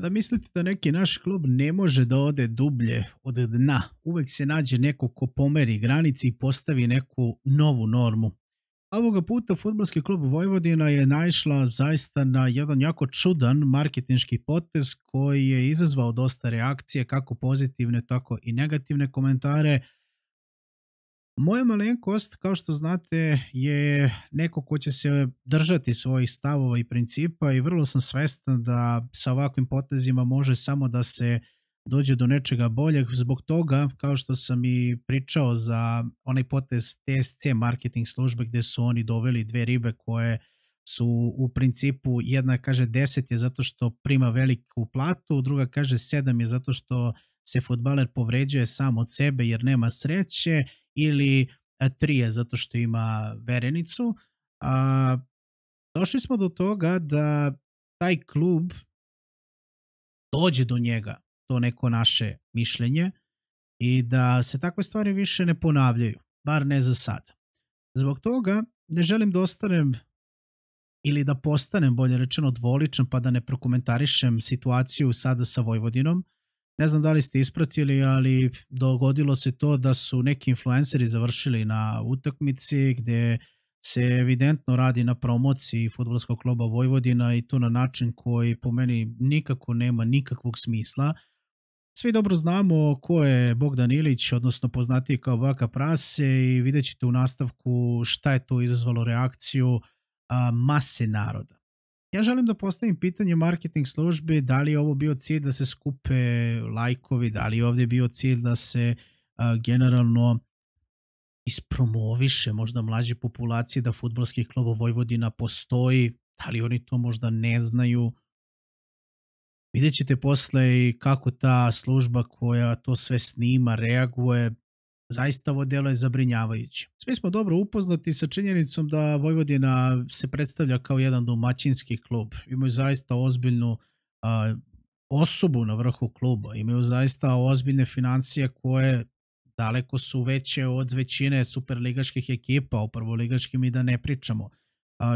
Kada mislite da neki naš klub ne može da ode dublje od dna, uvek se nađe neko ko pomeri granici i postavi neku novu normu. Ovoga puta Fudbalski klub Vojvodina je naišla zaista na jedan jako čudan marketinški potez koji je izazvao dosta reakcije, kako pozitivne, tako i negativne komentare. Moja malenkost, kao što znate, je neko ko će se držati svojih stavova i principa i vrlo sam svestan da sa ovakvim potezima može samo da se dođe do nečega boljeg. Zbog toga, kao što sam i pričao za onaj potez TSC marketing službe gde su oni doveli dve ribe koje su u principu, jedna kaže 10 je zato što prima veliku platu, druga kaže 7 je zato što se fudbaler povređuje sam od sebe jer nema sreće, ili 3 je zato što ima verenicu. Došli smo do toga da taj klub dođe do njega, to neko naše mišljenje, i da se takve stvari više ne ponavljaju, bar ne za sad. Zbog toga ne želim da ostanem ili da postanem, bolje rečeno, dvoličan pa da ne prokomentarišem situaciju sada sa Vojvodinom. Ne znam da li ste ispratili, ali dogodilo se to da su neki influenceri završili na utakmici gde se evidentno radi na promociji Fudbalskog kluba Vojvodina i to na način koji po meni nikako nema nikakvog smisla. Svi dobro znamo ko je Bogdan Ilić, odnosno poznatiji kao Baka Prase, i vidjet ćete u nastavku šta je to izazvalo reakciju mase naroda. Ja želim da postavim pitanje marketing službi, da li je ovo bio cilj da se skupe lajkovi, da li je ovdje bio cilj da se generalno ispromoviše možda mlađe populacije da Fudbalski klub Vojvodina postoji, da li oni to možda ne znaju. Vidjet ćete posle i kako ta služba koja to sve snima reaguje. Zaista ovo delo je zabrinjavajuće. Svi smo dobro upoznati sa činjenicom da Vojvodina se predstavlja kao jedan domaćinski klub. Imaju zaista ozbiljnu osobu na vrhu kluba. Imaju zaista ozbiljne financije koje daleko su veće od većine superligaških ekipa, o prvoligaškim i da ne pričamo.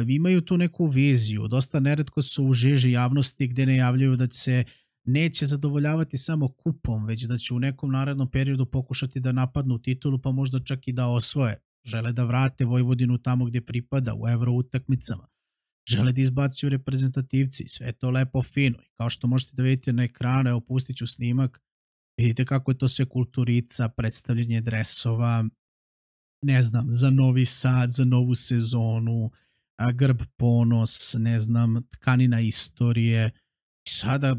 Imaju tu neku viziju. Dosta neretko su u žiži javnosti gde najavljuju da se neće zadovoljavati samo kupom, već da će u nekom narednom periodu pokušati da napadnu titulu, pa možda čak i da osvoje. Žele da vrate Vojvodinu tamo gdje pripada, u evro utakmicama. Žele da izbacuju reprezentativci, sve je to lepo fino. I kao što možete da vidite na ekranu, evo pustit ću snimak, vidite kako je to sve kulturica, predstavljanje dresova, ne znam, za Novi Sad, za novu sezonu, grb ponos, ne znam, tkanina istorije. I sada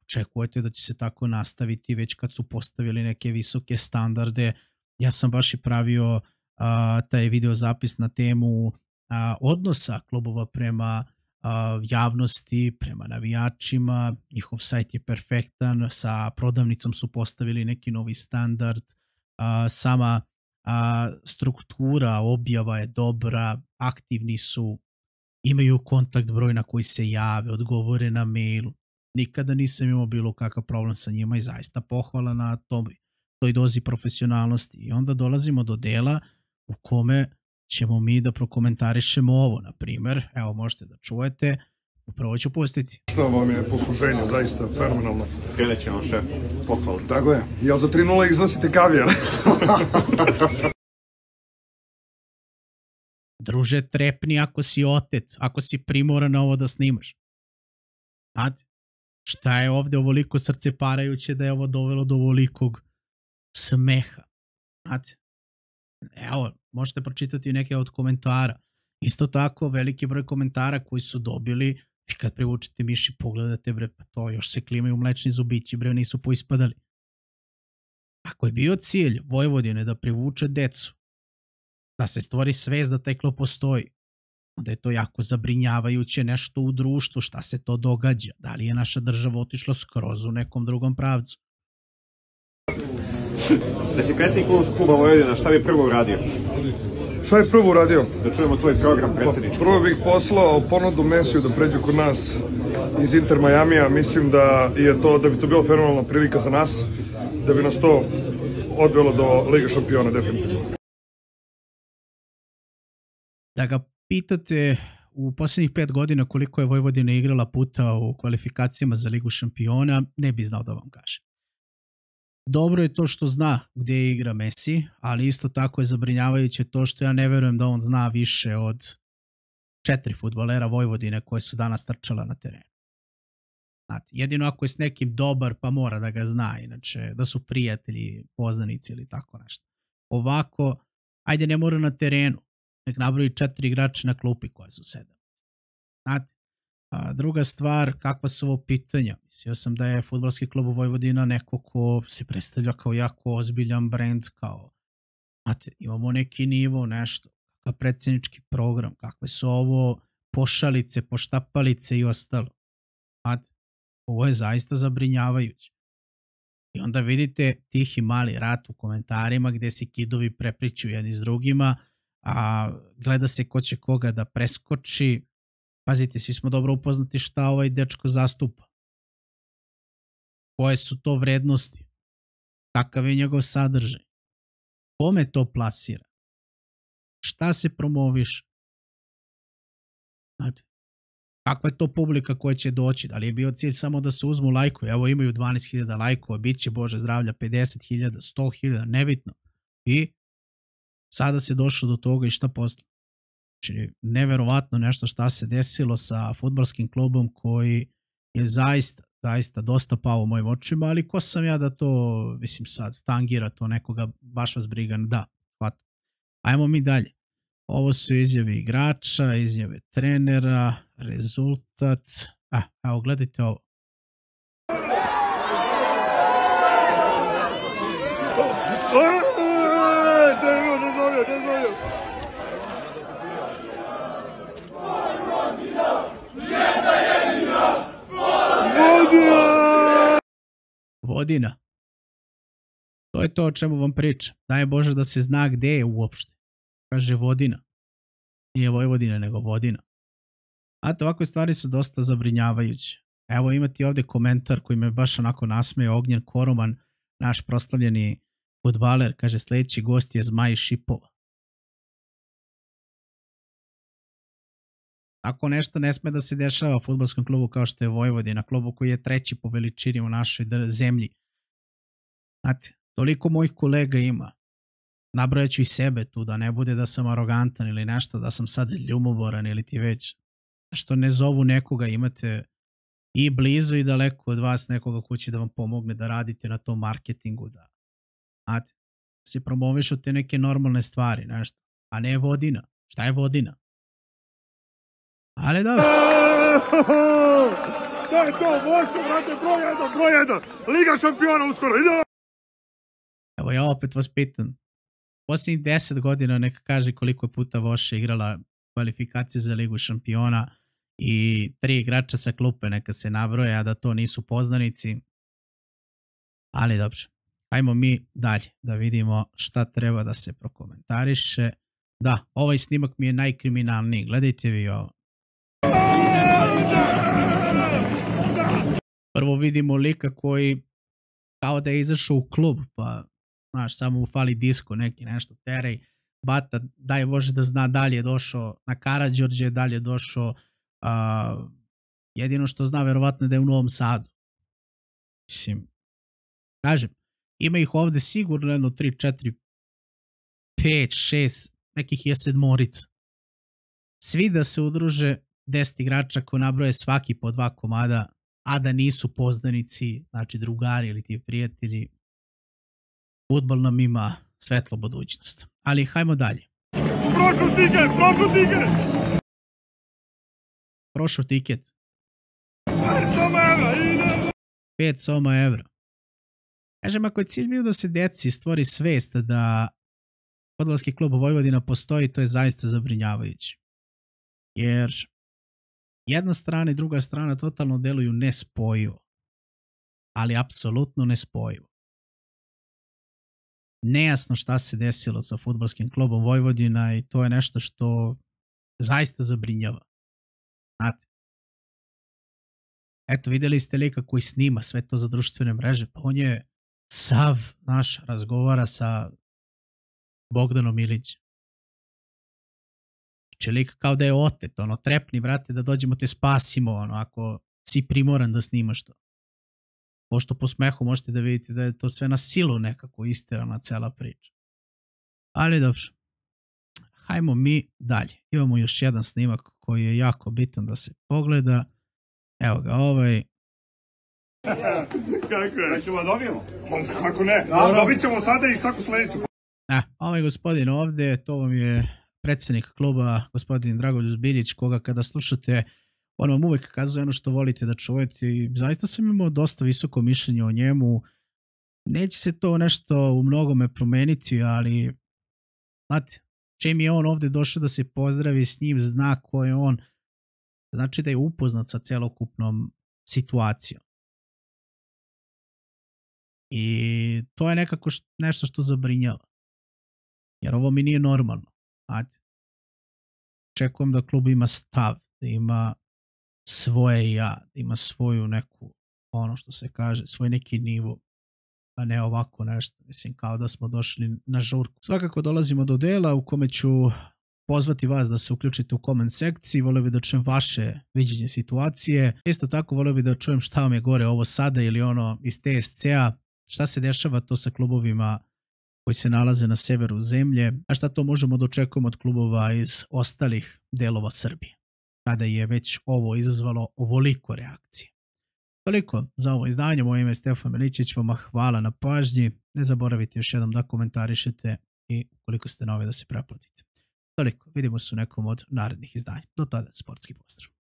očekujete da će se tako nastaviti već kad su postavili neke visoke standarde. Ja sam baš i pravio taj video zapis na temu odnosa klubova prema javnosti, prema navijačima. Njihov sajt je perfektan, sa prodavnicom su postavili neki novi standard, sama struktura objava je dobra, aktivni su, imaju kontakt broj na koji se jave, odgovore na mailu. Nikada nisam imao bilo kakav problem sa njima i zaista pohvala na toj dozi profesionalnosti. I onda dolazimo do dela u kome ćemo mi da prokomentarišemo ovo, na primer. Evo, možete da čujete. Upravo ću pustiti. Što vam je posluženje, zaista fenomenalno. Kreće vam šef, pohvalu. Tako je. Jel za 3:0 iznosite kavijar? Druže, trepni ako si otec, ako si primoran na ovo da snimaš. Znate, šta je ovdje ovoliko srce parajuće da je ovo dovelo do ovolikog smeha? Znate, evo, možete pročitati neke od komentara. Isto tako, veliki broj komentara koji su dobili, i kad privučete miši pogledate, bre, pa to još se klimaju mlečni zubići, bre, nisu poispadali. Ako je bio cilj Vojvodine da privuče decu, da se stvori svest da taj klub postoji, onda je to jako zabrinjavajuće nešto u društvu, šta se to događa, da li je naša država otišla skroz u nekom drugom pravcu. Da si predsjednik kluba Vojvodina, šta bi prvo uradio? Šta je prvo uradio? Da čujemo tvoj program predsjednički. Prvo bih poslao ponudu Mesiju da pređe kod nas iz Inter Majamija. Mislim da bi to bilo fenomenalna prilika za nas, da bi nas to odvelo do Lige šampiona, definitivno. Da ga pitate u posljednjih 5 godina koliko je Vojvodina igrala puta u kvalifikacijama za Ligu šampiona, ne bi znao da vam kažem. Dobro je to što zna gdje igra Messi, ali isto tako je zabrinjavajuće to što ja ne verujem da on zna više od 4 fudbalera Vojvodine koje su danas trčala na terenu. Znate, jedino ako je s nekim dobar pa mora da ga zna, inače da su prijatelji, poznanici ili tako nešto. Ovako, ajde ne mora na terenu, nek nabroji 4 igrača na klupi koja su 7. Znate, druga stvar, kakva su ovo pitanja? Mislio sam da je fudbalski klub Vojvodina neko ko se predstavlja kao jako ozbiljan brend, kao, znate, imamo neki nivo, nešto, kakav predsjednički program, kakve su ovo pošalice, poštapalice i ostalo. Znate, ovo je zaista zabrinjavajuće. I onda vidite tihi mali rat u komentarima gdje se kidovi prepriču jedni s drugima, a gleda se ko će koga da preskoči. Pazite, svi smo dobro upoznati šta ovaj dečko zastupa. Koje su to vrednosti? Kakav je njegov sadržaj? Kome to plasira? Šta se promoviše? Znate, kakva je to publika koja će doći? Da li je bio cilj samo da se uzmu lajkovi? Evo imaju 12.000 lajkova, bit će Bože zdravlja 50.000, 100.000, nebitno. I sada se došlo do toga i šta posle? Znači, neverovatno nešto šta se desilo sa fudbalskim klubom koji je zaista dosta pao u mojim očima, ali ko sam ja da to, mislim sad, tangira to nekoga, baš vas briga, da, hvala. Ajmo mi dalje. Ovo su izjave igrača, izjave trenera, rezultat. Evo, gledajte ovo. Vodina. To je to o čemu vam pričam. Daj Bože da se zna gde je uopšte. Kaže Vodina. Nije Vojvodina, nego Vodina. A to ovakve stvari su dosta zabrinjavajuće. Evo imati ovdje komentar koji me baš onako nasmeje. Ognjen Koroman, naš proslavljeni fudbaler, kaže sljedeći gost je Zmaj Šipova. Tako nešto ne sme da se dešava u fudbalskom klubu kao što je Vojvodina, klubu koji je 3. po veličini u našoj zemlji. Znate, toliko mojih kolega ima. Nabrojaću i sebe tu, da ne bude da sam arogantan ili nešto, da sam sad ljubomoran ili ti već. Što ne zovu nekoga, imate i blizu i daleko od vas nekoga ko će da vam pomogne da radite na tom marketingu, da znate, se promovišu te neke normalne stvari, nešto. A ne Vodina. Šta je Vodina? Ali dobro. To je to, Vošu, brate, broj 1. Liga šampiona uskoro, ide! Evo ja opet vas pitam. Posljednjih 10 godina neka kaže koliko je puta Voša igrala kvalifikacije za Ligu šampiona i 3 igrača sa klupe neka se nabroje, a da to nisu poznanici. Ali dobro. Ajmo mi dalje da vidimo šta treba da se prokomentariše. Da, ovaj snimak mi je najkriminalniji. Gledajte vi ovo. Prvo vidimo lika koji kao da je izašao u klub, pa znaš, samo mu fali disko neki, nešto, terej, bata, daj Bože da zna da li je došao na Karađorđe, da li je došao, jedino što zna verovatno da je u Novom Sadu. Mislim, kažem, ima ih ovde sigurno jedno 3, 4, 5, 6, nekih je 7. Svi da se udruže 10 igrača koji nabroje svaki po 2 komada, a da nisu poznanici, znači drugari ili ti prijatelji, fudbal nam ima svetlo budućnost. Ali hajmo dalje. Prošao tiket. 5 soma evra. Kažem, ako je cilj bio da se deci stvori svest da fudbalski klub Vojvodina postoji, to je zaista zabrinjavajuće. Jer jedna strana i druga strana totalno deluju nespojivo. Ali apsolutno nespojivo. Nejasno šta se desilo sa fudbalskim klubom Vojvodina i to je nešto što zaista zabrinjava. Znate. Eto, vidjeli ste lika koji snima sve to za društvene mreže, pa on je sav naš razgovara sa Bogdanom Ilićem. Znači, lik kao da je otet, ono, trepni, brate, da dođemo te spasimo, ono, ako si primoran da snimaš to. Pošto po smehu možete da vidite da je to sve na silu nekako isterana cela priča. Ali dobro. Hajmo mi dalje. Imamo još jedan snimak koji je jako bitan da se pogleda. Evo ga, ovaj. Kako je? Da ćemo dobijemo? Kako ne? Dobit ćemo sada i svaku sledeću. Ovaj gospodin ovde, to vam je predsednik kluba, gospodin Dragoljub Biljić, koga kada slušate, on vam uvek kazuje ono što volite da čujete i zaista sam imao dosta visoko mišljenje o njemu. Neće se to nešto u mnogome promeniti, ali znate, čim je on ovde došao da se pozdravi s njim, zna ko je on, znači da je upoznat sa celokupnom situacijom. I to je nekako nešto što zabrinjava. Jer ovo mi nije normalno. Znate, očekujem da klub ima stav, da ima svoje ja, da ima svoju neku, ono što se kaže, svoj neki nivo, a ne ovako nešto. Mislim, kao da smo došli na žurku. Svakako dolazimo do dela u kome ću pozvati vas da se uključite u koment sekciji, volio bih da čujem vaše viđenje situacije. Isto tako volio bih da čujem šta vam je gore ovo sada ili ono iz TSC-a, šta se dešava to sa klubovima koji se nalaze na severu zemlje, a šta to možemo da očekujemo od klubova iz ostalih delova Srbije, kada je već ovo izazvalo ovoliko reakcije. Toliko za ovo izdanje, moje ime je Stefan Milićić, vama hvala na pažnji, ne zaboravite još jednom da komentarišete i ukoliko ste novi da se pretplatite. Toliko, vidimo se u nekom od narednih izdanja. Do tada, sportski pozdrav.